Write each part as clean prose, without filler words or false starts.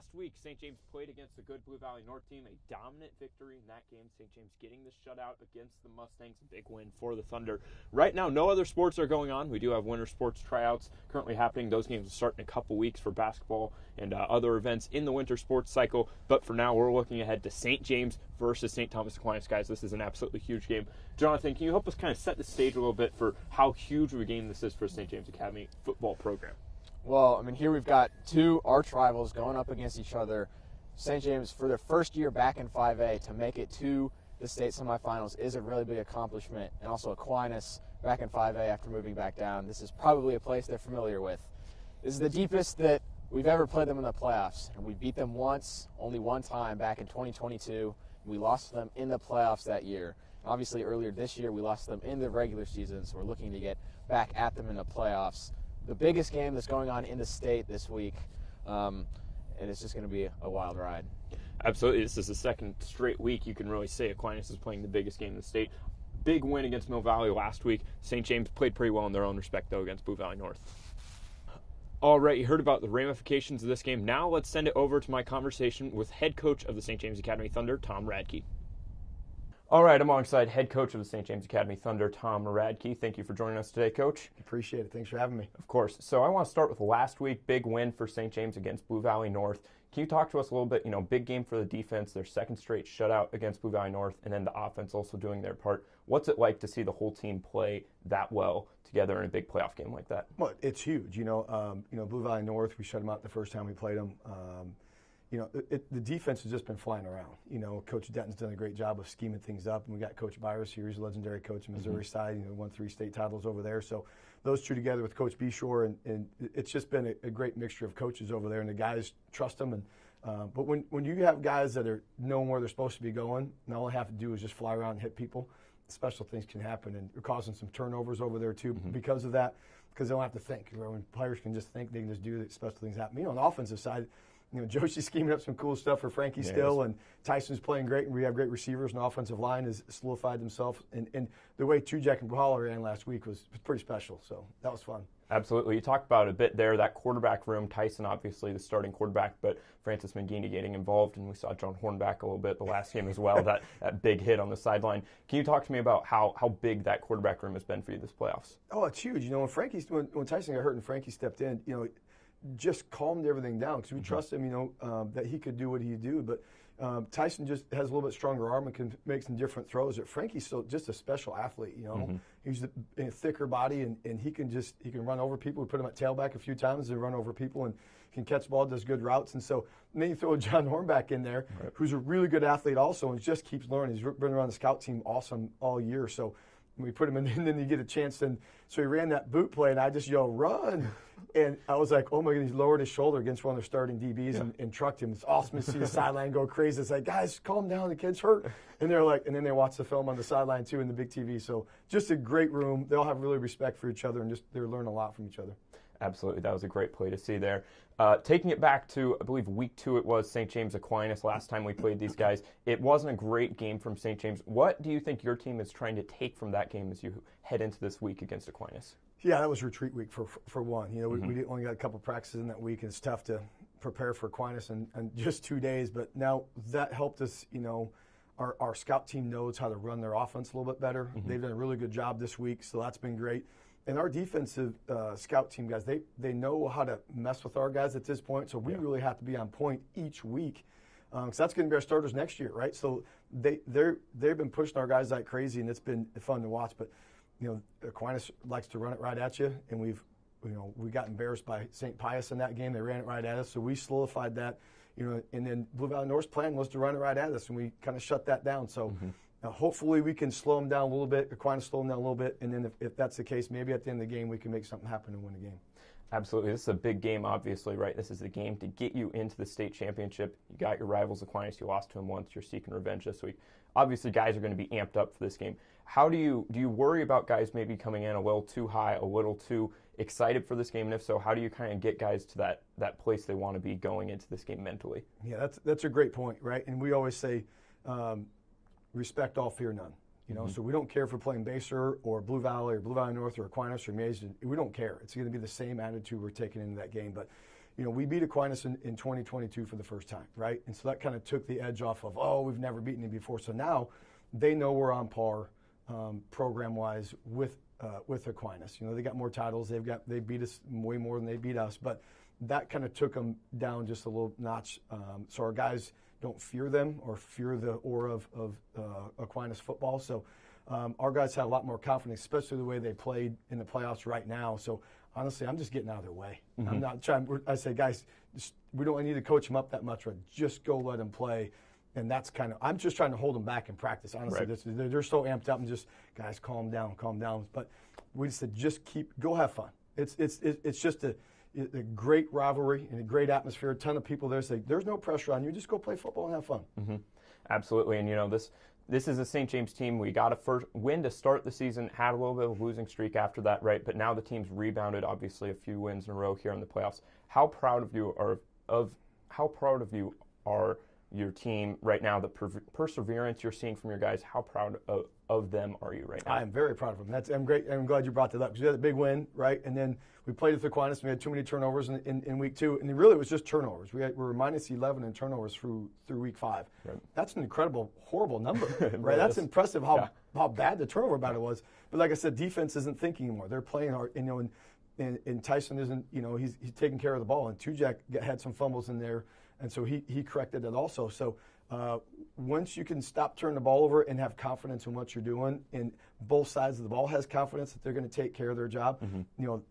Last week, St. James played against the good Blue Valley North team, a dominant victory in that game. St. James getting the shutout against the Mustangs, a big win for the Thunder. Right now, no other sports are going on. We do have winter sports tryouts currently happening. Those games will start in a couple weeks for basketball and other events in the winter sports cycle. But for now, we're looking ahead to St. James versus St. Thomas Aquinas. Guys, this is an absolutely huge game. Jonathan, can you help us kind of set the stage a little bit for how huge of a game this is for St. James Academy football program? Well, I mean, here we've got two arch rivals going up against each other. St. James, for their first year back in 5A, to make it to the state semifinals is a really big accomplishment. And also Aquinas back in 5A after moving back down. This is probably a place they're familiar with. This is the deepest that we've ever played them in the playoffs. And we beat them once, only one time, back in 2022. We lost to them in the playoffs that year. Obviously, earlier this year, we lost them in the regular season, so we're looking to get back at them in the playoffs. The biggest game that's going on in the state this week, and it's just going to be a wild ride. Absolutely. This is the second straight week you can really say Aquinas is playing the biggest game in the state. Big win against Mill Valley last week. St. James played pretty well in their own respect, though, against Blue Valley North. All right, you heard about the ramifications of this game. Now let's send it over to my conversation with head coach of the St. James Academy Thunder, Tom Radkey. All right, I'm alongside head coach of the St. James Academy Thunder, Tom Radkey. Thank you for joining us today, Coach. Appreciate it. Thanks for having me. Of course. So I want to start with last week, big win for St. James against Blue Valley North. Can you talk to us a little bit, big game for the defense, their second straight shutout against Blue Valley North, and then the offense also doing their part. What's it like to see the whole team play that well together in a big playoff game like that? Well, it's huge. Blue Valley North, we shut them out the first time we played them. The defense has just been flying around. Coach Denton's done a great job of scheming things up, and we got Coach Byers here. He's a legendary coach in Missouri side. Won 3 state titles over there. So those two together with Coach Beshore, and it's just been a great mixture of coaches over there, and the guys trust them. And but when you have guys that are knowing where they're supposed to be going, and all they have to do is just fly around and hit people, special things can happen, and we're causing some turnovers over there too because of that, because they don't have to think. When players can just think, they can just do it. Special things happen. On the offensive side, Josie's scheming up some cool stuff for Frankie still, and Tyson's playing great, and we have great receivers, and the offensive line has solidified themselves. And the way Tujek and Brawler ran last week was pretty special, so that was fun. Absolutely. You talked about a bit there, that quarterback room. Tyson, obviously, the starting quarterback, but Francis McGeaney getting involved, and we saw John Hornback a little bit the last game as well, that big hit on the sideline. Can you talk to me about how big that quarterback room has been for you this playoffs? Oh, it's huge. When Tyson got hurt and Frankie stepped in, just calmed everything down because we trust him, that he could do what he do. But Tyson just has a little bit stronger arm and can make some different throws. But Frankie's still just a special athlete, He's a thicker body, and he can run over people. We put him at tailback a few times and run over people, and can catch the ball, does good routes. And then you throw John Hornback in there, who's a really good athlete also, and just keeps learning. He's been around the scout team awesome all year. So we put him in, and then you get a chance. And so he ran that boot play, and I just yelled, "Run!" And I was like, oh my God, he's lowered his shoulder against one of their starting DBs and trucked him. It's awesome to see the sideline go crazy. It's like, guys, calm down, the kid's hurt. And they're like, and then they watch the film on the sideline too in the big TV. So just a great room. They all have really respect for each other, and they're learning a lot from each other. Absolutely. That was a great play to see there. Taking it back to, I believe, week 2 it was, St. James Aquinas, last time we played these guys. It wasn't a great game from St. James. What do you think your team is trying to take from that game as you head into this week against Aquinas? Yeah, that was retreat week for one. We only got a couple practices in that week, and it's tough to prepare for Aquinas in just 2 days. But now that helped us, our scout team knows how to run their offense a little bit better. They've done a really good job this week, so that's been great. And our defensive scout team guys, they know how to mess with our guys at this point, so we really have to be on point each week. Because that's going to be our starters next year, right? So they've been pushing our guys like crazy, and it's been fun to watch. But Aquinas likes to run it right at you, and we got embarrassed by St. Pius in that game. They ran it right at us, so we solidified that. And then Blue Valley North's plan was to run it right at us, and we kind of shut that down. So hopefully we can slow them down a little bit, Aquinas slow them down a little bit, and then if that's the case, maybe at the end of the game we can make something happen and win the game. Absolutely. This is a big game, obviously, right? This is the game to get you into the state championship. You got your rivals, Aquinas. You lost to them once. You're seeking revenge this week. Obviously, guys are going to be amped up for this game. How do you worry about guys maybe coming in a little too high, a little too excited for this game? And if so, how do you kind of get guys to that place they want to be going into this game mentally? Yeah, that's a great point, right? And we always say, respect all, fear none. So we don't care if we're playing Baser or Blue Valley North or Aquinas or Mason. We don't care. It's going to be the same attitude we're taking into that game. But we beat Aquinas in 2022 for the first time, right? And so that kind of took the edge off of, oh, we've never beaten them before. So now they know we're on par program-wise with Aquinas. They got more titles. They beat us way more than they beat us, but that kind of took them down just a little notch. So our guys don't fear them or fear the aura of Aquinas football. So our guys have a lot more confidence, especially the way they played in the playoffs right now. So honestly, I'm just getting out of their way. I'm not trying. I say, guys, we don't need to coach them up that much. Right? Just go let them play. And that's kind of, I'm just trying to hold them back in practice. Honestly, right. They're so amped up and just, guys, calm down. But we just said, just go have fun. It's just a great rivalry and a great atmosphere. A ton of people there say, there's no pressure on you. Just go play football and have fun. Mm-hmm. Absolutely. And, this is a St. James team. We got a first win to start the season, had a little bit of a losing streak after that, right? But now the team's rebounded, obviously, a few wins in a row here in the playoffs. How proud of you are your team right now, the perseverance you're seeing from your guys? How proud of them are you right now? I am very proud of them. I'm great. I'm glad you brought that up because we had a big win, right? And then we played with Aquinas and we had too many turnovers in week 2. And really, it was just turnovers. We were minus 11 in turnovers through week 5. Right. That's an incredible, horrible number, right? That's impressive how bad the turnover battle was. But like I said, defense isn't thinking anymore. They're playing hard. And Tyson isn't, he's taking care of the ball. And Tujak had some fumbles in there. And so he corrected it also. So once you can stop turning the ball over and have confidence in what you're doing, and both sides of the ball has confidence that they're going to take care of their job,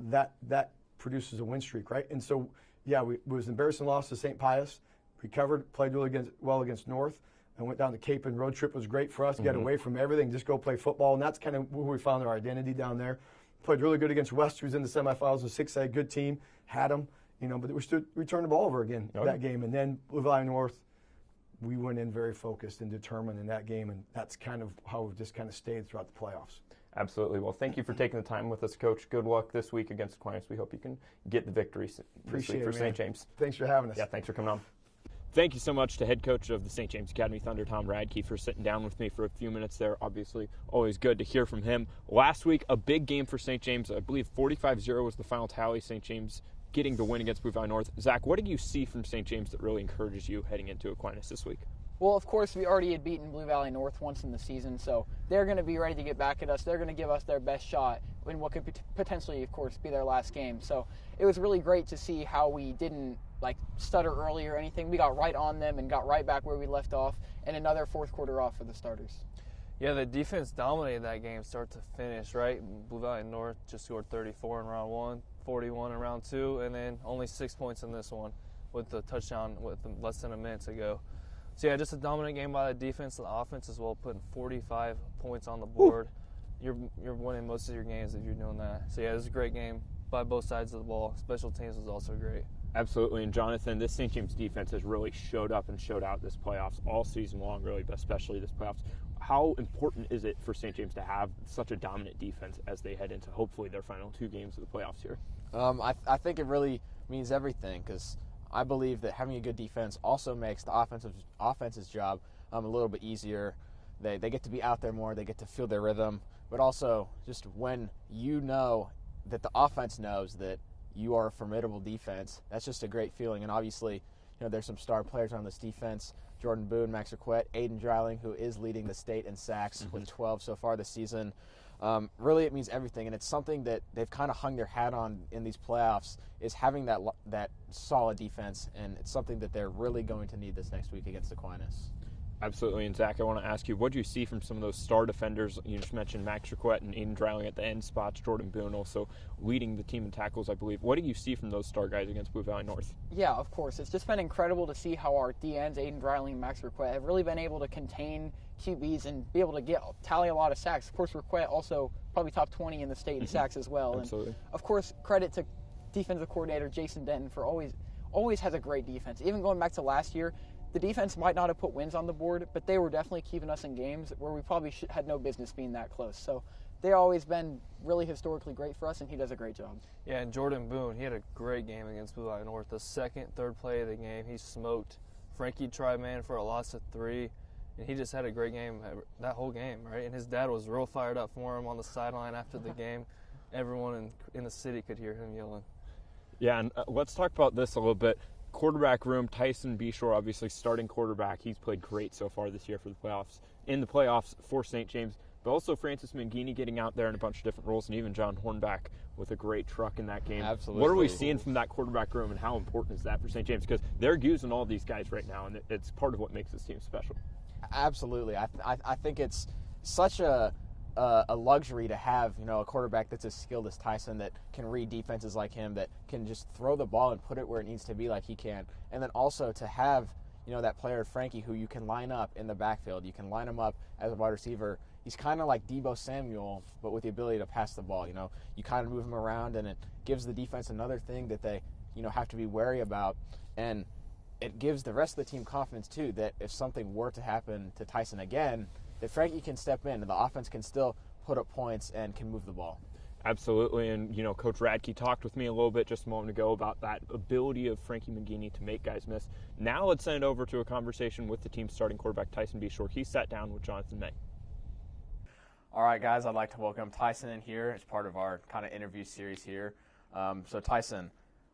that produces a win streak, right? And so, it was an embarrassing loss to St. Pius. Recovered, played really well against North, and went down to Cape, and road trip was great for us. Get away from everything, just go play football, and that's kind of where we found our identity down there. Played really good against West, who's in the semifinals, a 6A, good team, had them. But we turned the ball over again that game. And then Blue Valley North, we went in very focused and determined in that game, and that's kind of how we've just kind of stayed throughout the playoffs. Absolutely. Well, thank you for taking the time with us, Coach. Good luck this week against Aquinas. We hope you can get the victory this week for St. James. Thanks for having us. Yeah, thanks for coming on. Thank you so much to head coach of the St. James Academy Thunder, Tom Radkey, for sitting down with me for a few minutes there. Obviously, always good to hear from him. Last week, a big game for St. James. I believe 45-0 was the final tally. St. James getting the win against Blue Valley North. Zach, what did you see from St. James that really encourages you heading into Aquinas this week? Well, of course, we already had beaten Blue Valley North once in the season, so they're going to be ready to get back at us. They're going to give us their best shot in what could potentially, of course, be their last game. So it was really great to see how we didn't stutter early or anything. We got right on them and got right back where we left off, and another fourth quarter off for the starters. Yeah, the defense dominated that game start to finish, right? Blue Valley North just scored 34 in round 1, 41 in round 2, and then only 6 points in this one with the touchdown with less than a minute to go. So, yeah, just a dominant game by the defense and the offense as well, putting 45 points on the board. You're winning most of your games if you're doing that. So, yeah, it was a great game by both sides of the ball. Special teams was also great. Absolutely. And, Jonathan, this St. James defense has really showed up and showed out this playoffs all season long, really, but especially this playoffs. How important is it for St. James to have such a dominant defense as they head into, hopefully, their final 2 games of the playoffs here? I think it really means everything because I believe that having a good defense also makes the offense's job a little bit easier. They get to be out there more. They get to feel their rhythm. But also, just when you know that the offense knows that you are a formidable defense, that's just a great feeling. And obviously, there's some star players on this defense. Jordan Boone, Max Raquette, Aiden Dreiling, who is leading the state in sacks with 12 so far this season. Really, it means everything, and it's something that they've kind of hung their hat on in these playoffs is having that solid defense, and it's something that they're really going to need this next week against Aquinas. Absolutely. And, Zach, I want to ask you, what do you see from some of those star defenders? You just mentioned Max Raquette and Aiden Dreiling at the end spots, Jordan Boone also leading the team in tackles, I believe. What do you see from those star guys against Blue Valley North? Yeah, of course. It's just been incredible to see how our DNs, Aiden Dreiling and Max Raquette, have really been able to contain QBs and be able to tally a lot of sacks. Of course, Raquette also probably top 20 in the state in sacks as well. Absolutely. And, of course, credit to defensive coordinator Jason Denton for always has a great defense. Even going back to last year, the defense might not have put wins on the board, but they were definitely keeping us in games where we probably had no business being that close. So they've always been really historically great for us, and he does a great job. Yeah, and Jordan Boone, he had a great game against Blue Valley North. The second, third play of the game, he smoked. Frankie tried man for a loss of 3, and he just had a great game that whole game, right? And his dad was real fired up for him on the sideline after the game. Everyone in the city could hear him yelling. Yeah, and let's talk about this a little bit. Quarterback room, Tyson Borr, obviously starting quarterback. He's played great so far this year for the playoffs. In the playoffs for St. James, but also Francis Mangini getting out there in a bunch of different roles, and even John Hornback with a great truck in that game. Absolutely. What are we seeing from that quarterback room, and how important is that for St. James? Because they're using all these guys right now, and it's part of what makes this team special. Absolutely. I think it's such a luxury to have, a quarterback that's as skilled as Tyson, that can read defenses like him, that can just throw the ball and put it where it needs to be like he can. And then also to have, that player, Frankie, who you can line up in the backfield. You can line him up as a wide receiver. He's kind of like Deebo Samuel, but with the ability to pass the ball. You kind of move him around, and it gives the defense another thing that they, have to be wary about. And it gives the rest of the team confidence, too, that if something were to happen to Tyson again, that Frankie can step in and the offense can still put up points and can move the ball. Absolutely, and Coach Radkey talked with me a little bit just a moment ago about that ability of Frankie Mangini to make guys miss. Now let's send it over to a conversation with the team's starting quarterback, Tyson Borr. He sat down with Jonathan May. All right, guys, I'd like to welcome Tyson in here as part of our kind of interview series here. So Tyson,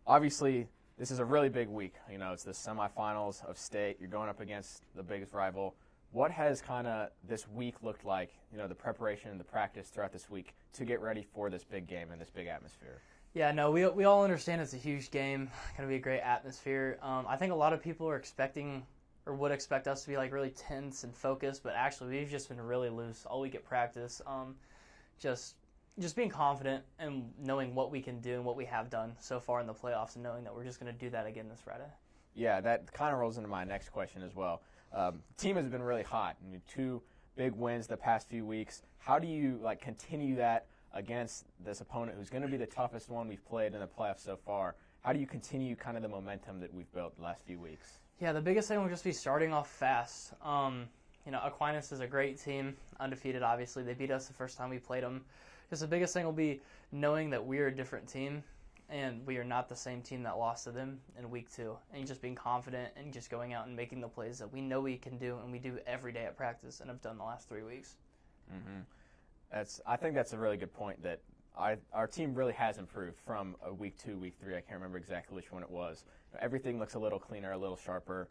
obviously this is a really big week. It's the semifinals of state. You're going up against the biggest rival. What has kind of this week looked like, the preparation and the practice throughout this week to get ready for this big game and this big atmosphere? Yeah, no, we all understand it's a huge game, going to be a great atmosphere. I think a lot of people are expecting or would expect us to be like really tense and focused, but actually we've just been really loose all week at practice. Just being confident and knowing what we can do and what we have done so far in the playoffs, and knowing that we're just going to do that again this Friday. Yeah, that kind of rolls into my next question as well. The team has been really hot. 2 big wins the past few weeks. How do you continue that against this opponent who's going to be the toughest one we've played in the playoffs so far? How do you continue kind of the momentum that we've built the last few weeks? Yeah, the biggest thing will just be starting off fast. Aquinas is a great team, undefeated obviously. They beat us the first time we played them. Just the biggest thing will be knowing that we're a different team, and we are not the same team that lost to them in week 2. And just being confident and just going out and making the plays that we know we can do, and we do every day at practice and have done the last 3 weeks. Mm-hmm. I think that's a really good point, that our team really has improved from week 2, week 3. I can't remember exactly which one it was. Everything looks a little cleaner, a little sharper.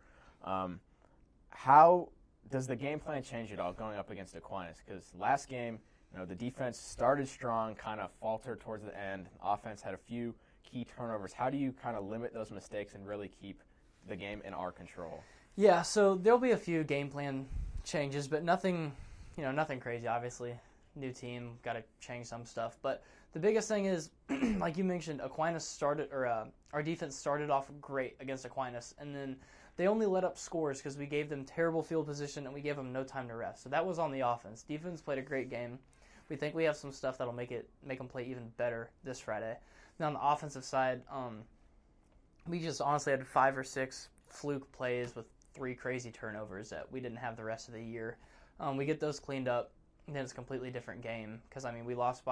How does the game plan change at all going up against Aquinas? Because last game, the defense started strong, kind of faltered towards the end. Offense had a few key turnovers. How do you kind of limit those mistakes and really keep the game in our control? Yeah, so there'll be a few game plan changes, but nothing crazy, obviously. New team, got to change some stuff. But the biggest thing is, like you mentioned, our defense started off great against Aquinas, and then they only let up scores because we gave them terrible field position and we gave them no time to rest. So that was on the offense. Defense played a great game. We think we have some stuff that'll make them play even better this Friday. Now on the offensive side, we just honestly had 5 or 6 fluke plays with 3 crazy turnovers that we didn't have the rest of the year. We get those cleaned up, and then it's a completely different game. Because, we lost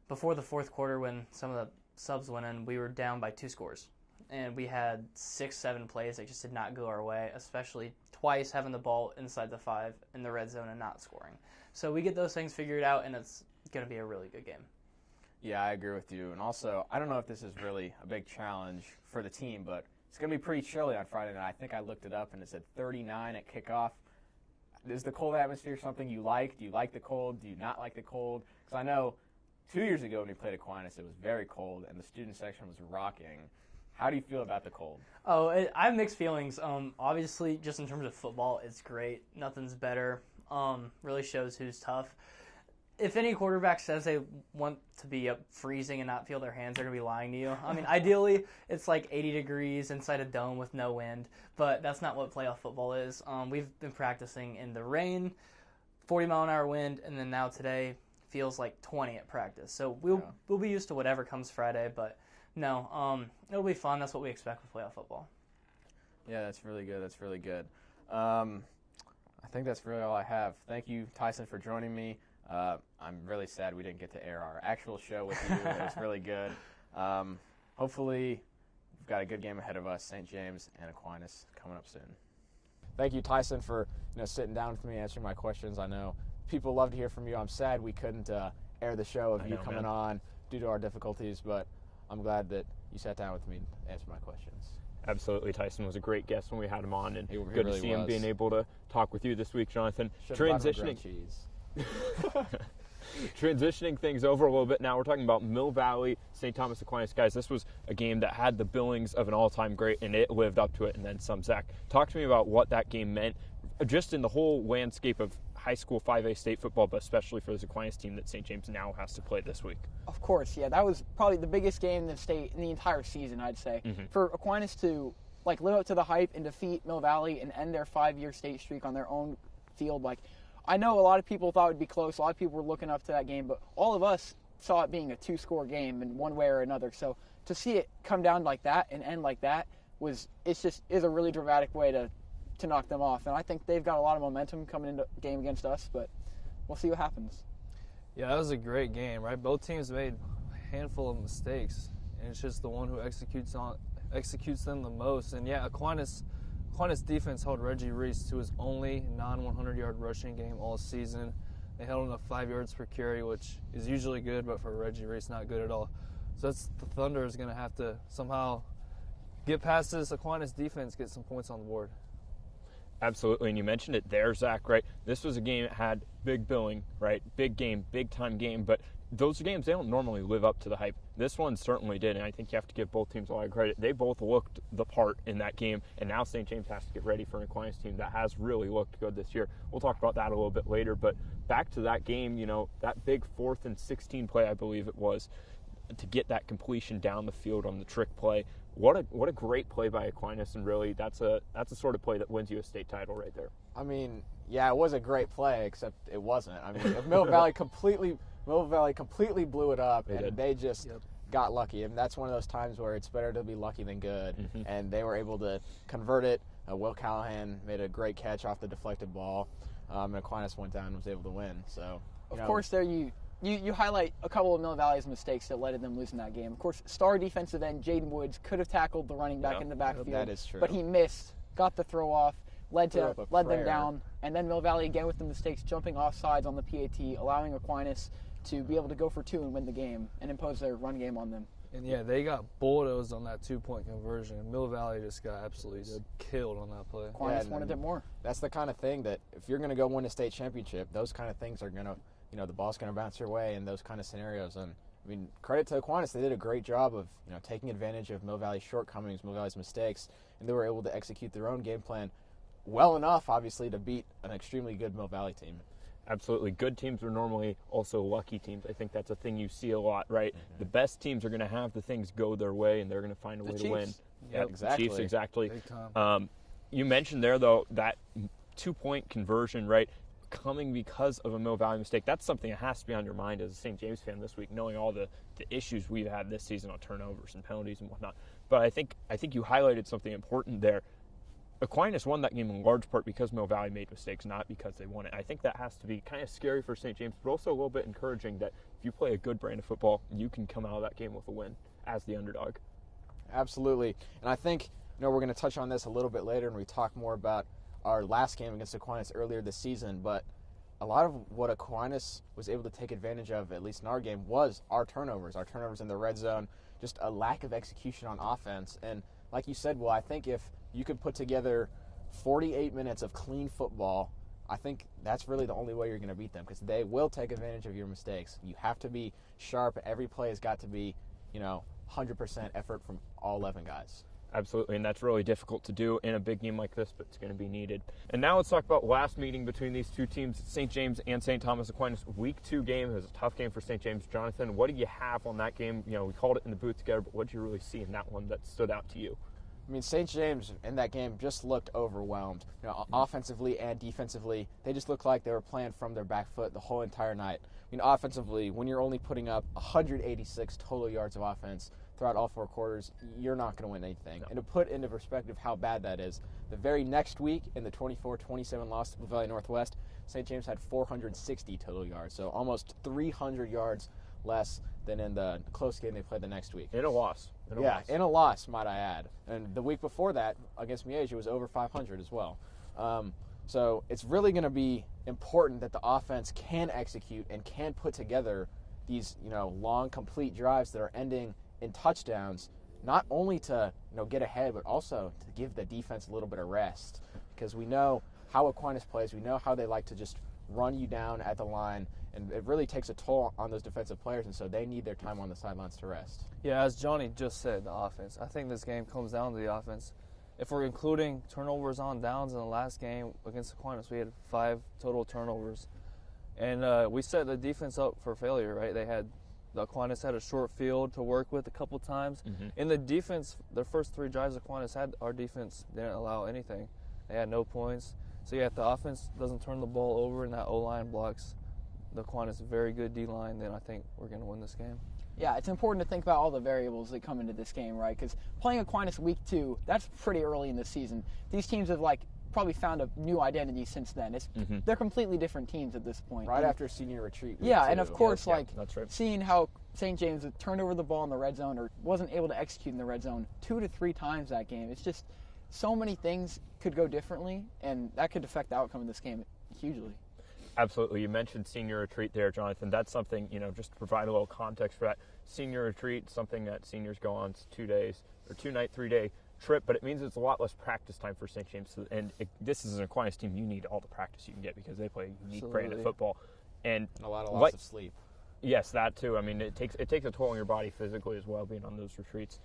before the fourth quarter when some of the subs went in, we were down by 2 scores. And we had 6-7 plays that just did not go our way, especially twice having the ball inside the 5 in the red zone and not scoring. So we get those things figured out, and it's going to be a really good game. Yeah, I agree with you. And also, I don't know if this is really a big challenge for the team, but it's going to be pretty chilly on Friday night. I think I looked it up, and it said 39 at kickoff. Is the cold atmosphere something you like? Do you like the cold? Do you not like the cold? Because I know 2 years ago when we played Aquinas, it was very cold, and the student section was rocking. How do you feel about the cold? I have mixed feelings. Obviously, just in terms of football, it's great. Nothing's better. Really shows who's tough. If any quarterback says they want to be up freezing and not feel their hands, they're going to be lying to you. Ideally, it's like 80 degrees inside a dome with no wind, but that's not what playoff football is. We've been practicing in the rain, 40-mile-an-hour wind, and then now today feels like 20 at practice. So we'll be used to whatever comes Friday, but no, it'll be fun. That's what we expect with playoff football. Yeah, that's really good. That's really good. I think that's really all I have. Thank you, Tyson, for joining me. I'm really sad we didn't get to air our actual show with you. It was really good. Hopefully, we've got a good game ahead of us. St. James and Aquinas coming up soon. Thank you, Tyson, for sitting down with me, answering my questions. I know people love to hear from you. I'm sad we couldn't air the show of you coming on due to our difficulties, but I'm glad that you sat down with me to answer my questions. Absolutely. Tyson was a great guest when we had him on, and He good really to see him was. being able to talk with you this week, Jonathan. Should've brought him a Transitioning grilled cheese. Transitioning things over a little bit now, we're talking about Mill Valley, St. Thomas Aquinas. Guys, this was a game that had the billings of an all-time great, and it lived up to it, and then some. Zach, talk to me about what that game meant, just in the whole landscape of high school 5A state football, but especially for this Aquinas team that St. James now has to play this week. Of course, yeah, that was probably the biggest game in the state in the entire season, I'd say. For Aquinas to live up to the hype and defeat Mill Valley and end their 5-year state streak on their own field, I know a lot of people thought it would be close. A lot of people were looking up to that game, but all of us saw it being a 2-score game in one way or another. So to see it come down like that and end like that is a really dramatic way to knock them off. And I think they've got a lot of momentum coming into the game against us, but we'll see what happens. Yeah, that was a great game, right? Both teams made a handful of mistakes, and it's just the one who executes them the most. And yeah, Aquinas defense held Reggie Reese to his only non-100-yard rushing game all season. They held him to 5 yards per carry, which is usually good, but for Reggie Reese, not good at all. So the Thunder is going to have to somehow get past this Aquinas defense, get some points on the board. Absolutely, and you mentioned it there, Zach, right? This was a game that had big billing, right? Big game, big-time game, but those games, they don't normally live up to the hype. This one certainly did, and I think you have to give both teams a lot of credit. They both looked the part in that game, and now St. James has to get ready for an Aquinas team that has really looked good this year. We'll talk about that a little bit later, but back to that game, that big 4th and 16 play, I believe it was, to get that completion down the field on the trick play. What a great play by Aquinas, and really that's a sort of play that wins you a state title right there. I mean, yeah, it was a great play, except it wasn't. I mean, Mill Valley completely blew it up, and they just got lucky. And that's one of those times where it's better to be lucky than good. And they were able to convert it. Will Callahan made a great catch off the deflected ball, and Aquinas went down and was able to win. So, of course, there you highlight a couple of Mill Valley's mistakes that led to them losing that game. Of course, star defensive end Jaden Woods could have tackled the running back in the backfield. That is true. But he missed, got the throw off, led them prayer. down, and then Mill Valley again with the mistakes, jumping off sides on the PAT, allowing Aquinas to be able to go for 2 and win the game and impose their run game on them. And yeah, they got bulldozed on that 2-point conversion. Mill Valley just got absolutely killed on that play. Aquinas wanted it more. That's the kind of thing that if you're going to go win a state championship, those kind of things are going to, the ball's going to bounce your way in those kind of scenarios. And I mean, credit to Aquinas, they did a great job of taking advantage of Mill Valley's shortcomings, Mill Valley's mistakes, and they were able to execute their own game plan well enough, obviously, to beat an extremely good Mill Valley team. Absolutely. Good teams are normally also lucky teams. I think that's a thing you see a lot, right? The best teams are going to have the things go their way, and they're going to find a way to win. Yep, exactly. Chiefs, exactly. Big time. You mentioned there, though, that 2-point conversion, right, coming because of a Mill Valley mistake. That's something that has to be on your mind as a St. James fan this week, knowing all the issues we've had this season on turnovers and penalties and whatnot. But I think you highlighted something important there. Aquinas won that game in large part because Mill Valley made mistakes, not because they won it. I think that has to be kind of scary for St. James, but also a little bit encouraging that if you play a good brand of football, you can come out of that game with a win as the underdog. Absolutely. And I think, we're going to touch on this a little bit later when we talk more about our last game against Aquinas earlier this season, but a lot of what Aquinas was able to take advantage of, at least in our game, was our turnovers in the red zone, just a lack of execution on offense. And like you said, I think if you could put together 48 minutes of clean football, I think that's really the only way you're going to beat them, because they will take advantage of your mistakes. You have to be sharp. Every play has got to be, 100% effort from all 11 guys. Absolutely, and that's really difficult to do in a big game like this, but it's going to be needed. And now let's talk about last meeting between these two teams, St. James and St. Thomas Aquinas. Week 2 game. It was a tough game for St. James. Jonathan, what do you have on that game? We called it in the booth together, but what did you really see in that one that stood out to you? I mean, St. James in that game just looked overwhelmed. Offensively and defensively, they just looked like they were playing from their back foot the whole entire night. I mean, offensively, when you're only putting up 186 total yards of offense throughout all 4 quarters, you're not going to win anything. No. And to put into perspective how bad that is, the very next week in the 24-27 loss to Blue Valley Northwest, St. James had 460 total yards, so almost 300 yards less than in the close game they played the next week. In a loss. In a loss, might I add. And the week before that, against Miege, it was over 500 as well. So it's really going to be important that the offense can execute and can put together these, long, complete drives that are ending in touchdowns, not only to get ahead, but also to give the defense a little bit of rest, because we know how Aquinas plays. We know how they like to just run you down at the line, and it really takes a toll on those defensive players, and so they need their time on the sidelines to rest. Yeah, as Johnny just said, the offense. I think this game comes down to the offense. If we're including turnovers on downs in the last game against Aquinas, we had 5 total turnovers. And we set the defense up for failure, right? The Aquinas had a short field to work with a couple times. In the defense, their first 3 drives Aquinas had, our defense didn't allow anything. They had no points. So, yeah, if the offense doesn't turn the ball over and that O-line blocks the Aquinas very good D-line, then I think we're going to win this game. Yeah, it's important to think about all the variables that come into this game, right? Because playing Aquinas week 2, that's pretty early in the season. These teams have, probably found a new identity since then. They're completely different teams at this point. Right after senior retreat. Yeah, and of course, that's right. seeing how St. James turned over the ball in the red zone or wasn't able to execute in the red zone 2 to 3 times that game. It's just so many things could go differently, and that could affect the outcome of this game hugely. Absolutely. You mentioned senior retreat there, Jonathan. That's something, just to provide a little context for that. Senior retreat, something that seniors go on 2 days or 2-night, 3-day trip, but it means it's a lot less practice time for St. James. And this is an Aquinas team. You need all the practice you can get because they play a unique brand of football. And a lot of loss of sleep. Yes, that too. I mean, it takes a toll on your body physically as well, being on those retreats.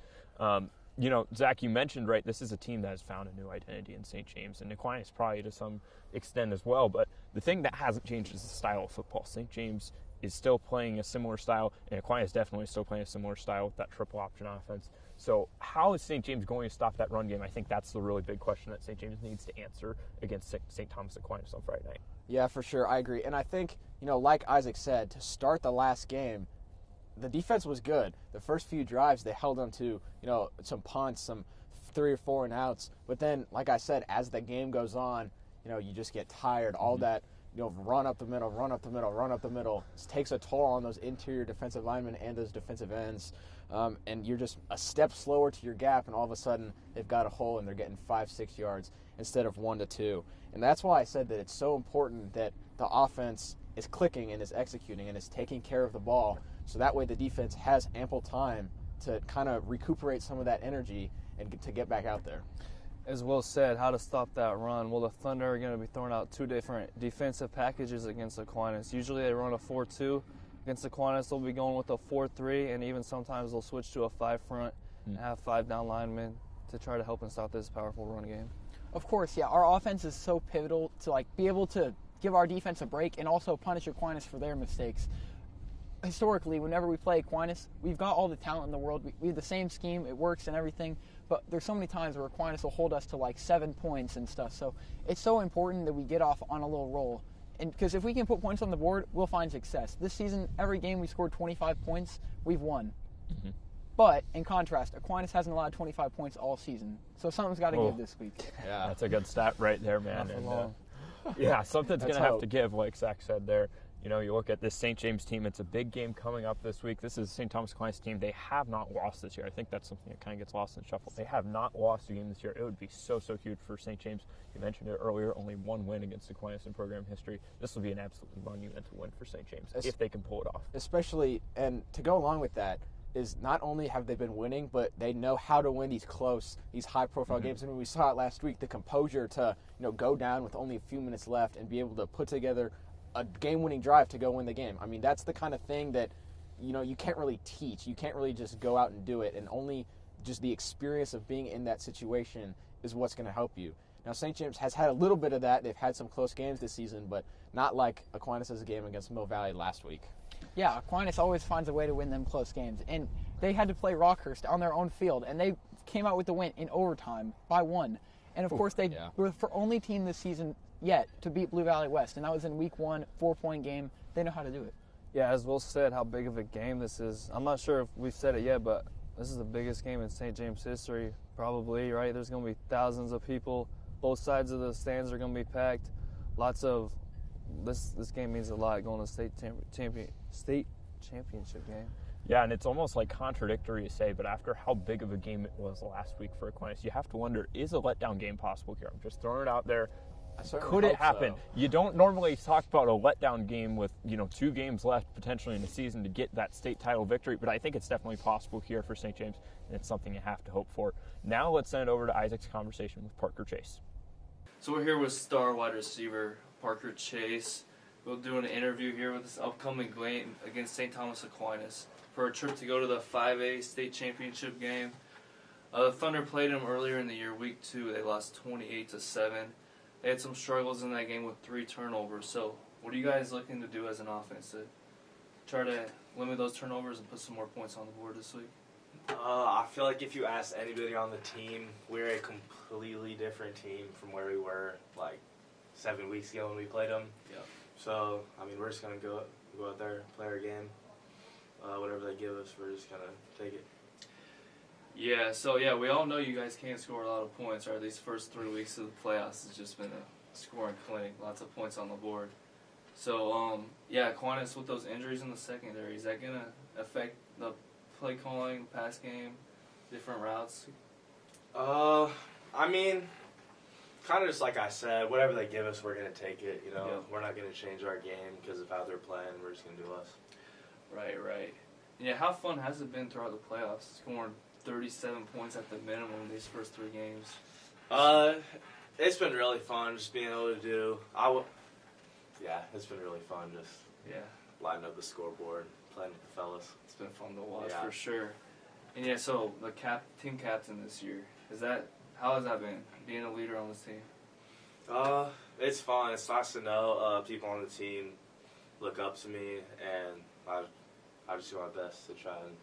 Zach, you mentioned, right, this is a team that has found a new identity in St. James, and Aquinas probably to some extent as well, but the thing that hasn't changed is the style of football. St. James is still playing a similar style, and Aquinas definitely still playing a similar style with that triple option offense. So how is St. James going to stop that run game? I think that's the really big question that St. James needs to answer against St. Thomas Aquinas on Friday night. Yeah, for sure. I agree. And I think, like Isaac said, to start the last game, the defense was good. The first few drives, they held on to, some punts, some 3 or 4 and outs. But then, like I said, as the game goes on, you just get tired. All that, run up the middle, run up the middle, run up the middle. It takes a toll on those interior defensive linemen and those defensive ends. And you're just a step slower to your gap, and all of a sudden they've got a hole and they're getting 5-6 yards instead of 1 to 2. And that's why I said that it's so important that the offense is clicking and is executing and is taking care of the ball, so that way the defense has ample time to kind of recuperate some of that energy and to get back out there. As Will said, how to stop that run. Well, the Thunder are going to be throwing out 2 different defensive packages against Aquinas. Usually they run a 4-2. Against Aquinas, they'll be going with a 4-3, and even sometimes they'll switch to a 5 front and have 5 down linemen to try to help and stop this powerful run game. Of course, yeah. Our offense is so pivotal to be able to give our defense a break and also punish Aquinas for their mistakes. Historically, whenever we play Aquinas, we've got all the talent in the world. We have the same scheme, it works and everything, but there's so many times where Aquinas will hold us to 7 points and stuff. So it's so important that we get off on a little roll. And because if we can put points on the board, we'll find success. This season, every game we scored 25 points, we've won. But in contrast, Aquinas hasn't allowed 25 points all season. So something's got to give this week. Yeah, that's a good stat right there, man. And, something's going to have to give, like Zach said there. You look at this St. James team, it's a big game coming up this week. This is St. Thomas Aquinas team. They have not lost this year. I think that's something that kind of gets lost in the shuffle. They have not lost a game this year. It would be so huge for St. James. You mentioned it earlier, only 1 win against Aquinas in program history. This will be an absolutely monumental win for St. James if they can pull it off. Especially, and to go along with that, is not only have they been winning, but they know how to win these close, these high-profile games. And we saw it last week, the composure to go down with only a few minutes left and be able to put together a game-winning drive to go win the game. I mean, that's the kind of thing that you can't really teach. You can't really just go out and do it, and only just the experience of being in that situation is what's going to help you. Now, St. James has had a little bit of that. They've had some close games this season, but not like Aquinas' game against Mill Valley last week. Yeah, Aquinas always finds a way to win them close games. And they had to play Rockhurst on their own field, and they came out with the win in overtime by 1. And, of course, they were the only team this season yet to beat Blue Valley West, and that was in week 1, 4-point game. They know how to do it. Yeah, as Will said, how big of a game this is. I'm not sure if we've said it yet, but this is the biggest game in St. James history, probably, right? There's going to be thousands of people. Both sides of the stands are going to be packed. Lots of this game means a lot, going to state championship game. Yeah, and it's almost contradictory to say, but after how big of a game it was last week for Aquinas, you have to wonder, is a letdown game possible here? I'm just throwing it out there. Could it happen? You don't normally talk about a letdown game with 2 games left potentially in the season to get that state title victory, but I think it's definitely possible here for St. James, and it's something you have to hope for. Now let's send it over to Isaac's conversation with Parker Chase. So we're here with star wide receiver Parker Chase. We'll do an interview here with this upcoming game against St. Thomas Aquinas for a trip to go to the 5A state championship game. The Thunder played them earlier in the year, week 2. They lost 28-7. They had some struggles in that game with 3 turnovers. So what are you guys looking to do as an offense to try to limit those turnovers and put some more points on the board this week? I feel like if you ask anybody on the team, we're a completely different team from where we were like 7 weeks ago when we played them. Yep. So, I mean, we're just going to go out there, play our game. Whatever they give us, we're just going to take it. Yeah, so we all know you guys can't score a lot of points, right? These first 3 weeks of the playoffs has just been a scoring clinic, lots of points on the board. So, Aquinas with those injuries in the secondary, is that going to affect the play calling, pass game, different routes? I mean, kind of just like I said, whatever they give us, we're going to take it. We're not going to change our game because of how they're playing. We're just going to do us. Right. Yeah, how fun has it been throughout the playoffs, scoring 37 points at the minimum these first 3 games? It's been really fun just being able to do. It's been really fun just lighting up the scoreboard, playing with the fellas. It's been fun to watch for sure. And so the team captain this year, how has that been, being a leader on this team? It's fun. It's nice to know people on the team look up to me, and I just do my best to try and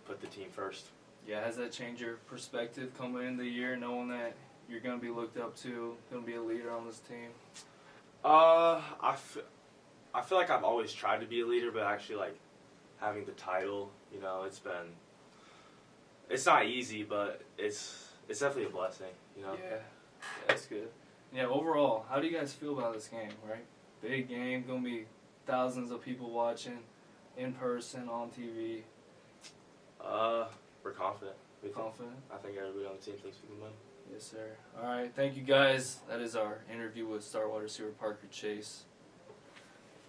put the team first. Yeah, has that changed your perspective coming into the year, knowing that you're going to be looked up to, going to be a leader on this team? I feel like I've always tried to be a leader, but actually, like, having the title, it's not easy, but it's definitely a blessing, Yeah, that's good. Yeah, overall, how do you guys feel about this game, right? Big game, going to be thousands of people watching, in person, on TV. We're confident. Confident? I think everybody on the team thinks we can win. Yes, sir. All right, thank you guys. That is our interview with star wide receiver Parker Chase.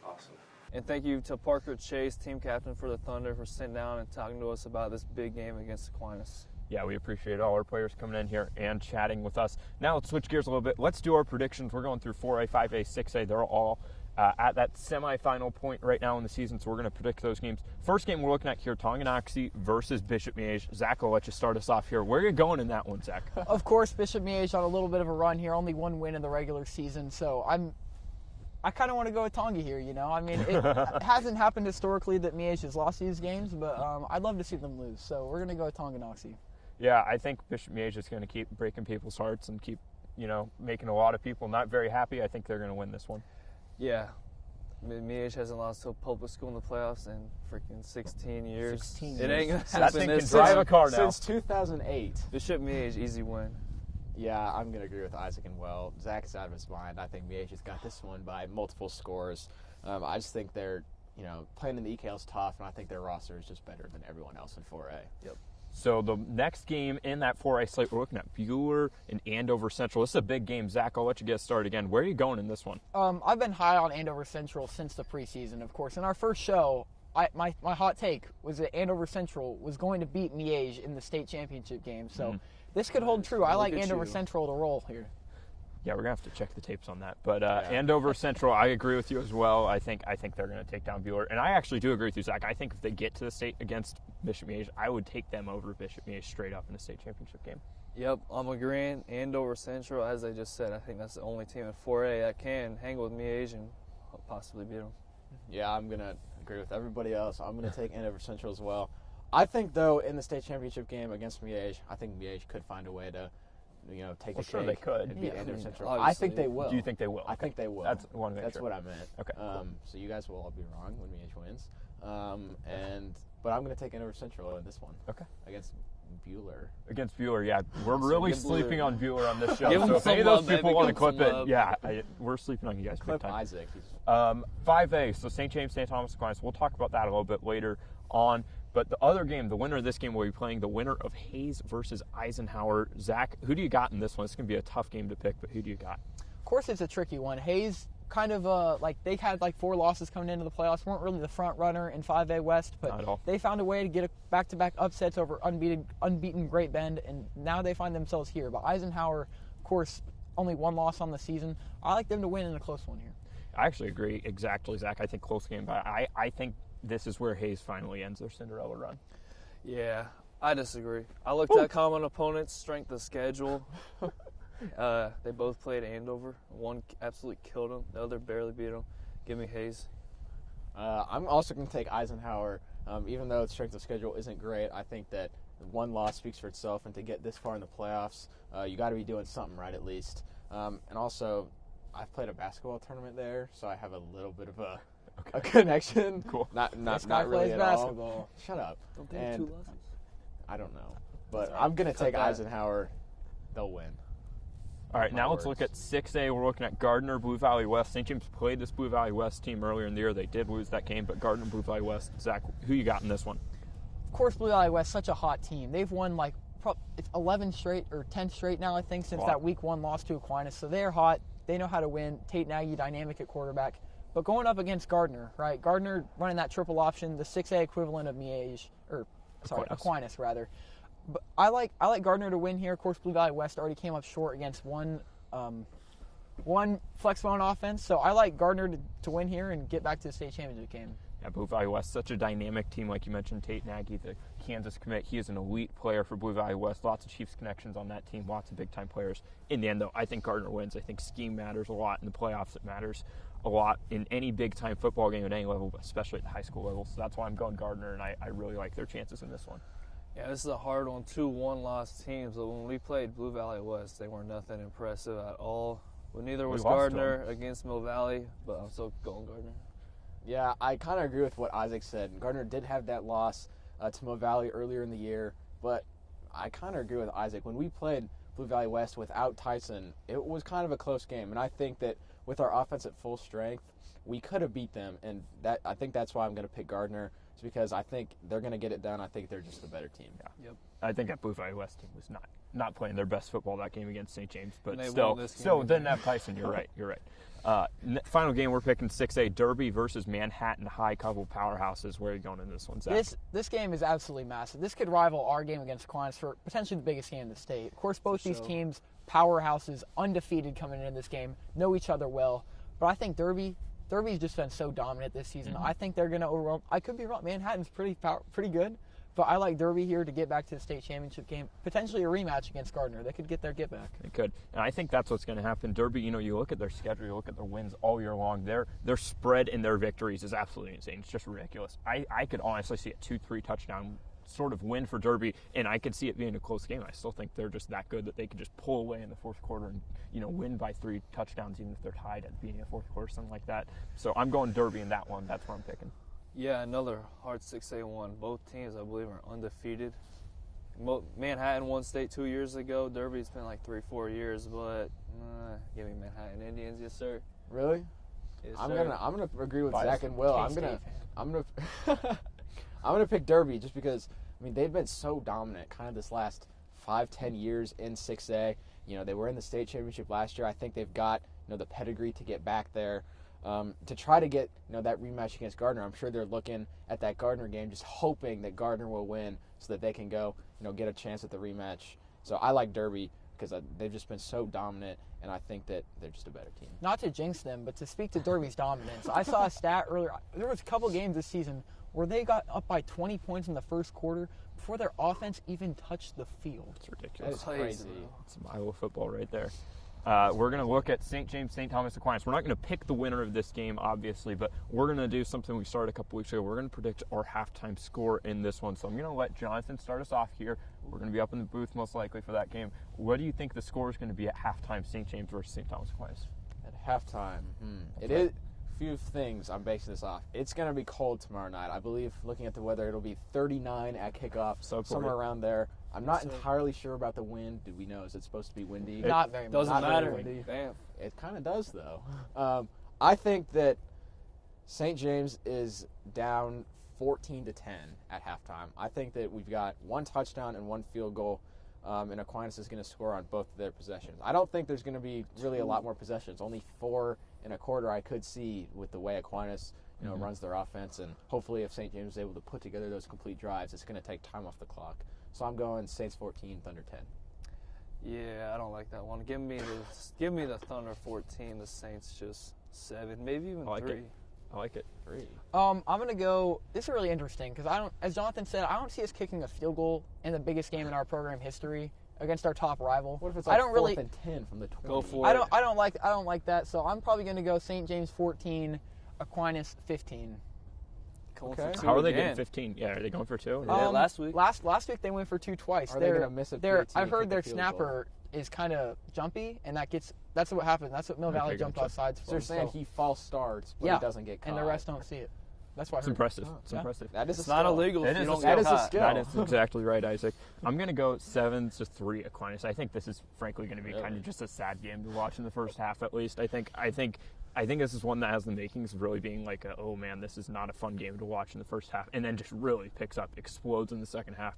Awesome. And thank you to Parker Chase, team captain for the Thunder, for sitting down and talking to us about this big game against Aquinas. Yeah, we appreciate all our players coming in here and chatting with us. Now let's switch gears a little bit. Let's do our predictions. We're going through 4A, 5A, 6A. They're all at that semifinal point right now in the season, so we're going to predict those games. First game we're looking at here, Tonganoxie versus Bishop Miege. Zach, I'll let you start us off here. Where are you going in that one, Zach? Of course, Bishop Miege on a little bit of a run here, only 1 win in the regular season, so I kind of want to go with Tonga here, I mean, it hasn't happened historically that Miege has lost these games, but I'd love to see them lose, so we're going to go with Tonganoxie. Yeah, I think Bishop Miege is going to keep breaking people's hearts and keep, making a lot of people not very happy. I think they're going to win this one. Yeah. Miege hasn't lost to a public school in the playoffs in freaking 16 years. 16 years. It ain't going to That happen thing can this drive a car now. Since 2008. Bishop Miege, easy win. Yeah, I'm going to agree with Isaac and Well. Zach is out of his mind. I think Miege has got this one by multiple scores. I just think they're, playing in the EKL is tough, and I think their roster is just better than everyone else in 4A. Yep. So the next game in that 4A slate, we're looking at Buhler and Andover Central. This is a big game. Zach, I'll let you get started again. Where are you going in this one? I've been high on Andover Central since the preseason, of course. In our first show, my hot take was that Andover Central was going to beat Miege in the state championship game. So this could hold true. I like Andover Central to roll here. Yeah, we're going to have to check the tapes on that. But Andover Central, I agree with you as well. I think they're going to take down Buhler. And I actually do agree with you, Zach. I think if they get to the state against Bishop Miege, I would take them over Bishop Miege straight up in the state championship game. Yep, I'm agreeing. Andover Central, as I just said, I think that's the only team in 4A that can hang with Miege and possibly beat them. Yeah, I'm going to agree with everybody else. I'm going to take Andover Central as well. I think, though, in the state championship game against Miege, I think Miege could find a way to take the sure cake they could. and beat Andover Central. Obviously. I think they will. Do you think they will? I think they will. That's what I meant. Okay. Cool. So you guys will all be wrong when Miege wins. But I'm going to take Andover Central in this one. Okay. Against Buhler. Against Buhler, yeah. We're really sleeping on Buhler on this show. Give him so if some any of those love, baby. people want to Give him clip some it, love. we're sleeping on you guys big Clip time. Isaac. 5A, so St. James, St. Thomas Aquinas. We'll talk about that a little bit later on. But the other game, the winner of this game will be playing the winner of Hayes versus Eisenhower. Zach, who do you got in this one? It's going to be a tough game to pick, but who do you got? course, it's a tricky one. Hayes kind of they had 4 losses coming into the playoffs. Weren't really the front runner in 5A West, but they found a way to get back-to-back upsets over unbeaten Great Bend, and now they find themselves here. But Eisenhower, of course, only 1 loss on the season. I like them to win in a close one here. I actually agree exactly, Zach. I think close game, but I think this is where Hayes finally ends their Cinderella run. Yeah, I disagree. I looked at common opponents, strength of schedule. They both played Andover. One absolutely killed them. The other barely beat them. Give me Hayes. I'm also going to take Eisenhower. Even though its strength of schedule isn't great, I think that 1 loss speaks for itself, and to get this far in the playoffs, you got to be doing something right at least. And also, I've played a basketball tournament there, so I have a little bit of a connection. Cool. Not really at basketball. all. Shut up. Don't they have 2 losses? I don't know, but I'm going to take Eisenhower. They'll win. All right, now let's look at 6A. We're looking at Gardner, Blue Valley West. St. James played this Blue Valley West team earlier in the year. They did lose that game, but Gardner, Blue Valley West. Zach, who you got in this one? Of course, Blue Valley West, such a hot team. They've won it's 11 straight or 10 straight now, I think, since that week 1 loss to Aquinas. So they're hot. They know how to win. Tate Nagy, dynamic at quarterback. But going up against Gardner, right? Gardner running that triple option, the 6A equivalent of Aquinas rather. But I like Gardner to win here. Of course, Blue Valley West already came up short against one flex bone offense. So I like Gardner to win here and get back to the state championship game. Yeah, Blue Valley West, such a dynamic team, like you mentioned. Tate Nagy, the Kansas commit, he is an elite player for Blue Valley West. Lots of Chiefs connections on that team, lots of big-time players. In the end, though, I think Gardner wins. I think scheme matters a lot in the playoffs. It matters a lot in any big-time football game at any level, but especially at the high school level. So that's why I'm going Gardner, and I really like their chances in this one. Yeah, this is a hard one. 2 1-loss teams. But when we played Blue Valley West, they were nothing impressive at all. Well, neither was Gardner against Mill Valley, but I'm still going Gardner. Yeah, I kind of agree with what Isaac said. Gardner did have that loss to Mill Valley earlier in the year, but I kind of agree with Isaac. When we played Blue Valley West without Tyson, it was kind of a close game, and I think that with our offense at full strength, we could have beat them, and I think that's why I'm going to pick Gardner. It's because I think they're going to get it done. I think they're just a better team. Yeah. Yep. I think that Blue Valley West team was not playing their best football that game against St. James, but still didn't have Tyson. You're right. Final game, we're picking 6A, Derby versus Manhattan High, couple powerhouses. Where are you going in this one, Zach? This game is absolutely massive. This could rival our game against Aquinas for potentially the biggest game in the state. Of course, both these teams, powerhouses, undefeated coming into this game, know each other well. But I think Derby's just been so dominant this season. Mm-hmm. I think they're going to overwhelm. I could be wrong. Manhattan's pretty good. But I like Derby here to get back to the state championship game. Potentially a rematch against Gardner. They could get their get back. They could. And I think that's what's going to happen. Derby, you look at their schedule, you look at their wins all year long. Their spread in their victories is absolutely insane. It's just ridiculous. I could honestly see a 2-3 touchdown sort of win for Derby, and I could see it being a close game. I still think they're just that good that they could just pull away in the fourth quarter and win by 3 touchdowns, even if they're tied at the beginning of the fourth quarter, something like that. So I'm going Derby in that one. That's what I'm picking. Yeah, another hard 6A one. Both teams, I believe, are undefeated. Manhattan won state 2 years ago. Derby's been like 3-4 years, but give me Manhattan Indians, yes sir. Really? Yes, I'm sir. gonna agree with Zach and Will. I'm gonna pick Derby just because they've been so dominant kind of this last 5-10 years in 6A. They were in the state championship last year. I think they've got the pedigree to get back there. To try to get that rematch against Gardner. I'm sure they're looking at that Gardner game, just hoping that Gardner will win so that they can go, get a chance at the rematch. So I like Derby because they've just been so dominant, and I think that they're just a better team. Not to jinx them, but to speak to Derby's dominance, I saw a stat earlier. There was a couple games this season where they got up by 20 points in the first quarter before their offense even touched the field. It's ridiculous. That is crazy. It's some Iowa football right there. We're going to look at St. James, St. Thomas Aquinas. We're not going to pick the winner of this game, obviously, but we're going to do something we started a couple weeks ago. We're going to predict our halftime score in this one. So I'm going to let Jonathan start us off here. We're going to be up in the booth most likely for that game. What do you think the score is going to be at halftime, St. James versus St. Thomas Aquinas? At halftime, It is a few things I'm basing this off. It's going to be cold tomorrow night. I believe, looking at the weather, it'll be 39 at kickoff, somewhere around there. I'm not entirely sure about the wind. Do we know? Is it supposed to be windy? Not very much. Doesn't matter. Damn. It kind of does, though. I think that St. James is down 14-10 at halftime. I think that we've got 1 touchdown and 1 field goal. and Aquinas is going to score on both of their possessions. I don't think there's going to be really a lot more possessions. Only 4 1/4 I could see with the way Aquinas runs their offense, and hopefully if St. James is able to put together those complete drives, it's going to take time off the clock. So I'm going Saints 14, Thunder 10. Yeah, I don't like that one. Give me the Thunder 14, the Saints just 7, maybe even 3. I like it. 3. I'm going to go, this is really interesting because as Jonathan said, I don't see us kicking a field goal in the biggest game in our program history against our top rival. What if it's like 4th and 10 from the 20? Go for it. I don't like that, so I'm probably going to go St. James 14, Aquinas 15. Okay. How are they getting 15? Yeah, are they going for 2? Yeah, last week. Last week they went for 2 twice. Are they going to miss a PAT? I've heard their snapper is kind of jumpy, and that's what happens. That's what Mill Valley jumped off sides for. So they're saying he false starts, but he doesn't get caught. And the rest don't see it. That's why it's impressive. It's impressive. That is it's not illegal. That is a skill. That is exactly right, Isaac. I'm going to go 7-3 Aquinas. I think this is frankly going to be kind of just a sad game to watch in the first half at least. I think this is one that has the makings of really being like, oh man, this is not a fun game to watch in the first half, and then just really picks up, explodes in the second half.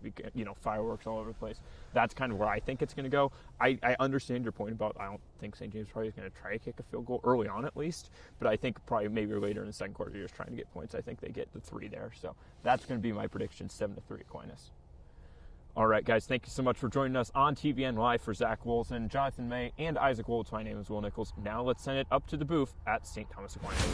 Fireworks all over the place. That's kind of where I think it's going to go. I understand your point about I don't think St. James probably is going to try to kick a field goal early on at least, but I think probably maybe later in the second quarter, you're just trying to get points. I think they get the 3 there, so that's going to be my prediction: 7-3 Aquinas. All right, guys, thank you so much for joining us on TVN Live. For Zach Wilson, Jonathan May, and Isaac Woltz, my name is Will Nichols. Now let's send it up to the booth at St. Thomas Aquinas.